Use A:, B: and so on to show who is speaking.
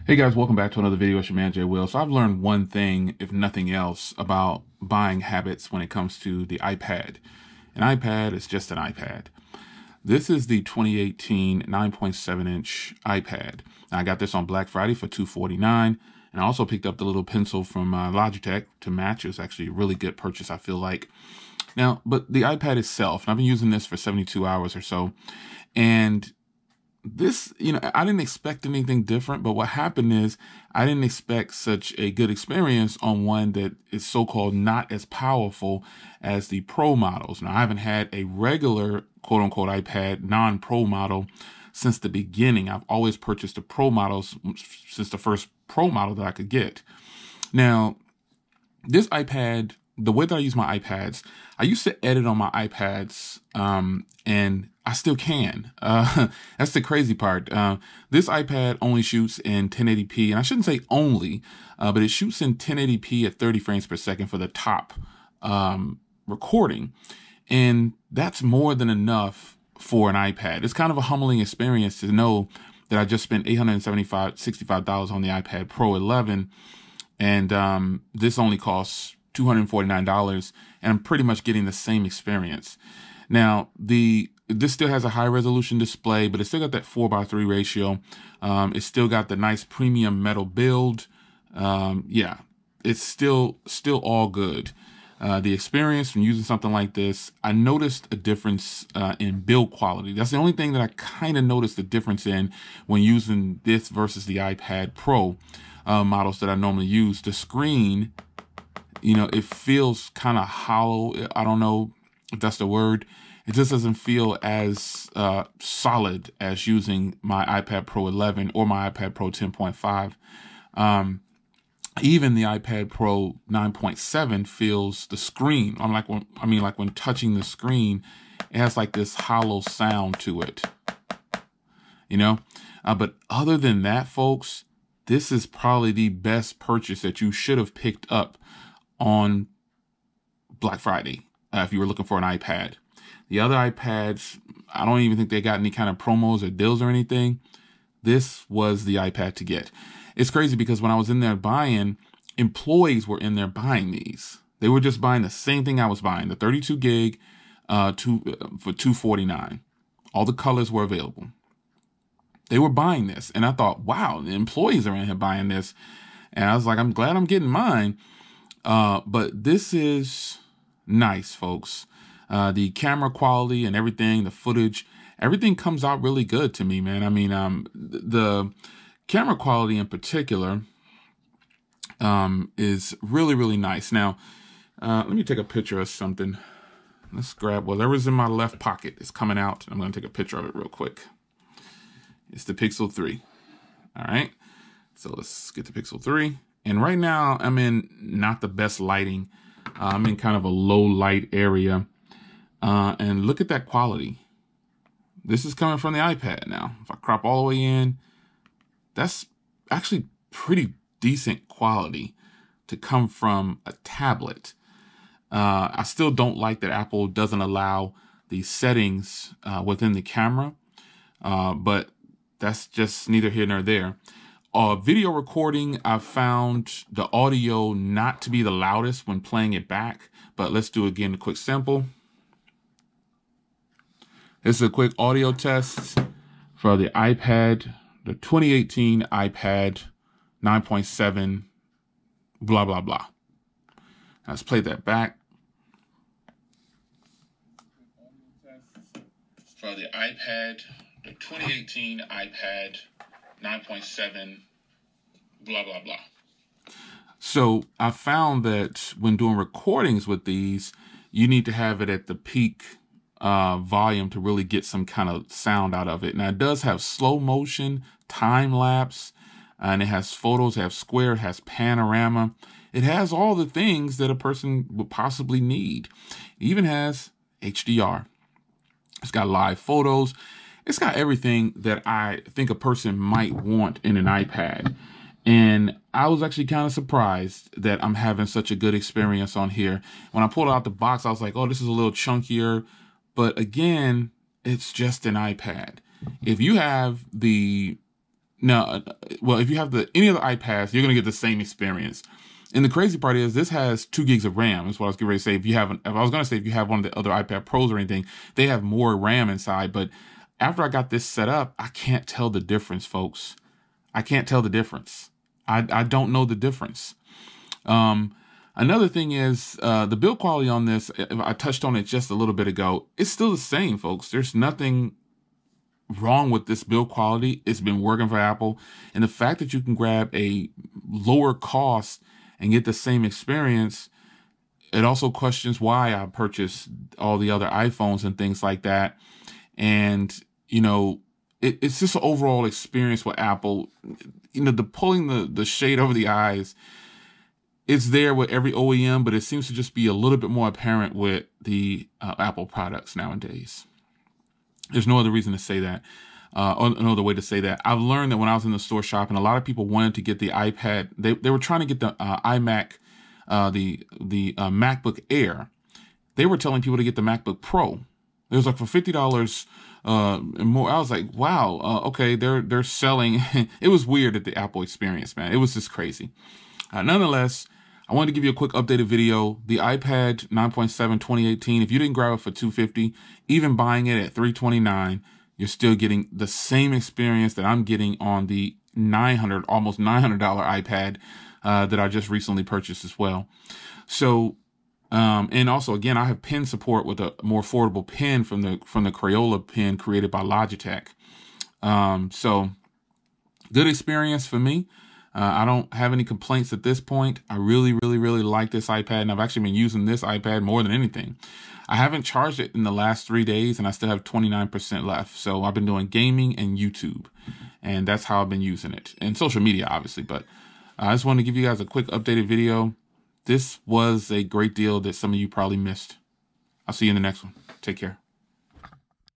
A: Hey guys, welcome back to another video. It's your man Jay Will. So I've learned one thing, if nothing else, about buying habits when it comes to the iPad. An iPad is just an iPad. This is the 2018 9.7-inch iPad. Now, I got this on Black Friday for $249, and I also picked up the little pencil from Logitech to match. It was actually a really good purchase, I feel like. Now, but the iPad itself, and I've been using this for 72 hours or so, and this, I didn't expect anything different, but what happened is I didn't expect such a good experience on one that is so-called not as powerful as the Pro models. Now, I haven't had a regular quote-unquote iPad non-Pro model since the beginning. I've always purchased the Pro models since the first Pro model that I could get. Now, this iPad, the way that I use my iPads, I used to edit on my iPads, and I still can. That's the crazy part. This iPad only shoots in 1080p, and I shouldn't say only, but it shoots in 1080p at 30 frames per second for the top recording. And that's more than enough for an iPad. It's kind of a humbling experience to know that I just spent $65 on the iPad Pro 11, and this only costs $249, and I'm pretty much getting the same experience. Now, this still has a high resolution display, but it's still got that 4:3 ratio. It's still got the nice premium metal build. Yeah, it's still all good. The experience from using something like this, I noticed a difference in build quality. That's the only thing that I kind of noticed a difference in when using this versus the iPad Pro models that I normally use. The screen, it feels kind of hollow. I don't know if that's the word. It just doesn't feel as solid as using my iPad Pro 11 or my iPad Pro 10.5. Even the iPad Pro 9.7 feels the screen. Like when touching the screen, it has like this hollow sound to it. But other than that, folks, this is probably the best purchase that you should have picked up on Black Friday if you were looking for an iPad. The other iPads, I don't even think they got any kind of promos or deals or anything. This was the iPad to get. It's crazy because when I was in there buying, employees were in there buying these. They were just buying the same thing I was buying, the 32 gig for $249. All the colors were available. They were buying this, and I thought, wow, the employees are in here buying this. And I was like, I'm glad I'm getting mine. But this is nice, folks. The camera quality and everything, the footage, everything comes out really good to me, man. I mean, the camera quality in particular is really, really nice. Now, let me take a picture of something. Let's grab whatever's in my left pocket. It's coming out. I'm going to take a picture of it real quick. It's the Pixel 3. All right. So let's get the Pixel 3. And right now, I'm in not the best lighting. I'm in kind of a low light area. And look at that quality. This is coming from the iPad now. If I crop all the way in, that's actually pretty decent quality to come from a tablet. I still don't like that Apple doesn't allow the settings within the camera, but that's just neither here nor there. Video recording, I've found the audio not to be the loudest when playing it back, but let's do again a quick sample. This is a quick audio test for the iPad, the 2018 iPad 9.7, blah, blah, blah. Let's play that back. For the iPad, the 2018 iPad 9.7, blah, blah, blah. So I found that when doing recordings with these, you need to have it at the peak volume to really get some kind of sound out of it. Now, it does have slow motion, time lapse, and it has photos, it has square, it has panorama. It has all the things that a person would possibly need. It even has HDR. It's got live photos. It's got everything that I think a person might want in an iPad. And I was actually kind of surprised that I'm having such a good experience on here. When I pulled it out the box, I was like, oh, this is a little chunkier. But again, it's just an iPad. If you have the Now, well, if you have any of the iPads, you're going to get the same experience. And the crazy part is this has 2 gigs of RAM. That's what I was getting ready to say. If I was going to say if you have one of the other iPad Pros or anything, they have more RAM inside. But after I got this set up, I can't tell the difference, folks. I can't tell the difference. I don't know the difference. Another thing is the build quality on this. I touched on it just a little bit ago. It's still the same, folks. There's nothing wrong with this build quality. It's been working for Apple. And the fact that you can grab a lower cost and get the same experience, it also questions why I purchased all the other iPhones and things like that. And, you know, it's just an overall experience with Apple. You know, the pulling the shade over the eyes, it's there with every OEM, but it seems to just be a little bit more apparent with the Apple products nowadays. There's no other reason to say that, or no other way to say that. I've learned that when I was in the store shopping, a lot of people wanted to get the iPad. They were trying to get the iMac, the MacBook Air. They were telling people to get the MacBook Pro. It was like for $50 and more. I was like, wow, okay, they're selling. It was weird at the Apple experience, man. It was just crazy. Nonetheless, I wanted to give you a quick updated video. The iPad 9.7 2018, if you didn't grab it for $250, even buying it at $329, you're still getting the same experience that I'm getting on the almost $900 iPad that I just recently purchased as well. So, and also, again, I have pen support with a more affordable pen from the Crayola pen created by Logitech. So, good experience for me. I don't have any complaints at this point. I really, really, really like this iPad, and I've actually been using this iPad more than anything. I haven't charged it in the last 3 days, and I still have 29% left. So I've been doing gaming and YouTube, and that's how I've been using it. And social media, obviously, but I just wanted to give you guys a quick updated video. This was a great deal that some of you probably missed. I'll see you in the next one. Take care.